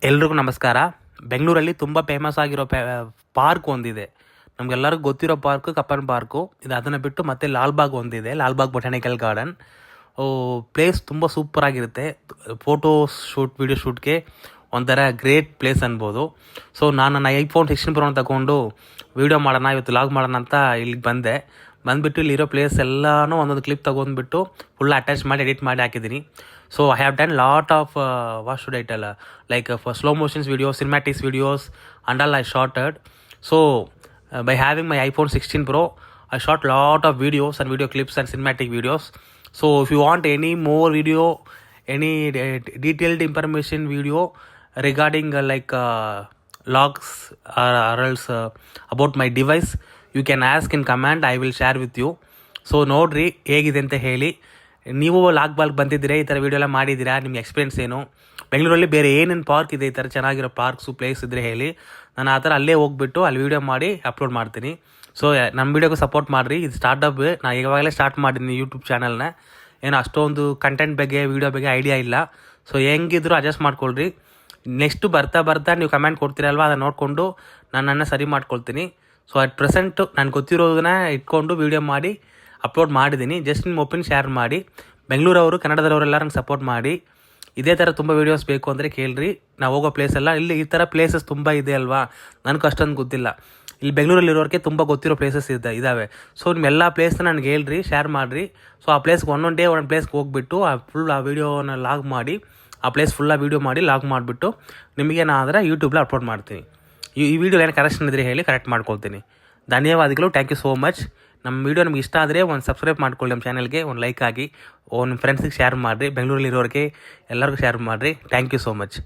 ಎಲ್ರಿಗೂ ನಮಸ್ಕಾರ. ಬೆಂಗಳೂರಲ್ಲಿ ತುಂಬ ಫೇಮಸ್ ಆಗಿರೋ ಪಾರ್ಕ್ ಒಂದಿದೆ. ನಮಗೆಲ್ಲರಿಗೂ ಗೊತ್ತಿರೋ ಪಾರ್ಕು ಕಪ್ಪನ್ ಪಾರ್ಕು. ಇದು ಅದನ್ನು ಬಿಟ್ಟು ಮತ್ತೆ ಲಾಲ್ಬಾಗ್ ಒಂದಿದೆ, ಲಾಲ್ಬಾಗ್ ಬೊಟಾನಿಕಲ್ ಗಾರ್ಡನ್. ಪ್ಲೇಸ್ ತುಂಬ ಸೂಪರಾಗಿರುತ್ತೆ. ಫೋಟೋ ಶೂಟ್, ವಿಡಿಯೋ ಶೂಟ್ಗೆ ಒಂಥರ ಗ್ರೇಟ್ ಪ್ಲೇಸ್ ಅನ್ಬೋದು. ಸೊ ನಾನು ನನ್ನ iPhone 16 Pro ತಗೊಂಡು ವೀಡಿಯೋ ಮಾಡೋಣ, ಇವತ್ತು ಲಾಗ್ ಮಾಡೋಣ ಅಂತ ಇಲ್ಲಿಗೆ ಬಂದುಬಿಟ್ಟು ಇಲ್ಲಿರೋ ಪ್ಲೇಸ್ ಎಲ್ಲನೂ ಒಂದೊಂದು ಕ್ಲಿಪ್ ತೊಗೊಂಡ್ಬಿಟ್ಟು ಫುಲ್ ಅಟ್ಯಾಚ್ ಮಾಡಿ ಎಡಿಟ್ ಮಾಡಿ ಹಾಕಿದ್ದೀನಿ. So I have done lot of what should I tell, like for slow motions videos, cinematics videos and all I shorted. So by having my iPhone 16 Pro, I shot lot of videos and video clips and cinematic videos. So if you want any more video, any detailed information video regarding logs or else about my device, you can ask in comment. I will share with you. So ನೋಡಿರಿ ಹೇಗಿದೆ ಅಂತ ಹೇಳಿ. ನೀವು ಲಾಲ್ಬಾಗ್ ಬಂದಿದ್ದೀರಾ, ಈ ಥರ video ಎಲ್ಲ ಮಾಡಿದ್ದೀರಾ, ನಿಮ್ಗೆ ಎಕ್ಸ್ಪೀರಿಯನ್ಸ್ ಏನು? ಬೆಂಗಳೂರಲ್ಲಿ ಬೇರೆ ಏನೇನು ಪಾರ್ಕ್ ಇದೆ, ಈ ಥರ ಚೆನ್ನಾಗಿರೋ ಪಾರ್ಕ್ಸು ಪ್ಲೇಸ್ ಇದ್ದರೆ ಹೇಳಿ. ನಾನು ಆ ಥರ ಅಲ್ಲೇ ಹೋಗ್ಬಿಟ್ಟು ಅಲ್ಲಿ ವೀಡಿಯೋ ಮಾಡಿ ಅಪ್ಲೋಡ್ ಮಾಡ್ತೀನಿ. ಸೊ ನಮ್ಮ ವೀಡಿಯೋಗೆ ಸಪೋರ್ಟ್ ಮಾಡಿರಿ. ಇದು ಸ್ಟಾರ್ಟಪ್, ನಾನು ಇವಾಗಲೇ ಸ್ಟಾರ್ಟ್ ಮಾಡಿದ್ದೀನಿ ಯೂಟ್ಯೂಬ್ ಚಾನಲ್ನ. ಏನು ಅಷ್ಟೊಂದು ಕಂಟೆಂಟ್ ಬಗ್ಗೆ, ವೀಡಿಯೋ ಬಗ್ಗೆ ಐಡಿಯಾ ಇಲ್ಲ. ಸೊ ಹೆಂಗಿದ್ರು ಅಡ್ಜಸ್ಟ್ ಮಾಡ್ಕೊಳ್ರಿ. ನೆಕ್ಸ್ಟು ಬರ್ತಾ ನೀವು ಕಮೆಂಟ್ ಕೊಡ್ತೀರಲ್ವ, ಅದನ್ನು ನೋಡಿಕೊಂಡು ನನ್ನನ್ನು ಸರಿ ಮಾಡ್ಕೊಳ್ತೀನಿ. ಸೊ ಅಟ್ ಪ್ರೆಸೆಂಟು ನಾನು ಗೊತ್ತಿರೋದನ್ನ ಇಟ್ಕೊಂಡು ವೀಡಿಯೋ ಮಾಡಿ ಅಪ್ಲೋಡ್ ಮಾಡಿದ್ದೀನಿ. ಜಸ್ಟ್ ನಿಮ್ಮ ಒಪಿನಿಯನ್ ಶೇರ್ ಮಾಡಿ. ಬೆಂಗಳೂರವರು, ಕನ್ನಡದವರೆಲ್ಲ ನಂಗೆ ಸಪೋರ್ಟ್ ಮಾಡಿ. ಇದೇ ಥರ ತುಂಬ ವೀಡಿಯೋಸ್ ಬೇಕು ಅಂದರೆ ಕೇಳಿರಿ. ನಾವು ಹೋಗೋ ಪ್ಲೇಸೆಲ್ಲ ಇಲ್ಲಿ ಈ ಥರ ಪ್ಲೇಸಸ್ ತುಂಬ ಇದೆ ಅಲ್ವಾ, ನನಗೂ ಅಷ್ಟೊಂದು ಗೊತ್ತಿಲ್ಲ. ಇಲ್ಲಿ ಬೆಂಗಳೂರಲ್ಲಿರೋರಿಗೆ ತುಂಬ ಗೊತ್ತಿರೋ ಪ್ಲೇಸಸ್ ಇದ್ದಾವೆ. ಸೊ ನಿಮ್ಮೆಲ್ಲ ಪ್ಲೇಸ್ನ ನನಗೆ ಹೇಳ್ರಿ, ಶೇರ್ ಮಾಡಿರಿ. ಸೊ ಆ ಪ್ಲೇಸ್ಗೆ ಒಂದೊಂದು ಪ್ಲೇಸ್ಗೆ ಹೋಗ್ಬಿಟ್ಟು ಫುಲ್ ಆ ವೀಡಿಯೋನ ಲಾಗ್ ಮಾಡಿ, ಆ ಪ್ಲೇಸ್ ಫುಲ್ಲ ವೀಡಿಯೋ ಮಾಡಿ ಲಾಗ್ ಮಾಡಿಬಿಟ್ಟು ನಿಮಗೆ ನಾನು ಅದರ ಯೂಟ್ಯೂಬ್లో ಅಪ್ಲೋಡ್ ಮಾಡ್ತೀನಿ. ಈ ವಿಡಿಯೋ ಏನು ಕರೆಕ್ಷನ್ ಇದ್ರೆ ಹೇಳಿ, ಕರೆಕ್ಟ್ ಮಾಡ್ಕೊಳ್ತೀನಿ. ಧನ್ಯವಾದಗಳು. Thank you so much. ನಮ್ಮ ವೀಡಿಯೋ ನಿಮ್ಗೆ ಇಷ್ಟ ಆದರೆ ಒಂದು ಸಬ್ಸ್ಕ್ರೈಬ್ ಮಾಡ್ಕೊಳ್ಳಿ, ನಮ್ಮ ಚಾನಲ್ಗೆ ಒಂದು ಲೈಕ್ ಆಗಿ, ನಿಮ್ಮ ಫ್ರೆಂಡ್ಸಿಗೆ ಶೇರ್ ಮಾಡಿರಿ. ಬೆಂಗಳೂರಲ್ಲಿರೋರಿಗೆ ಎಲ್ಲರಿಗೂ ಶೇರ್ ಮಾಡಿರಿ. Thank you so much.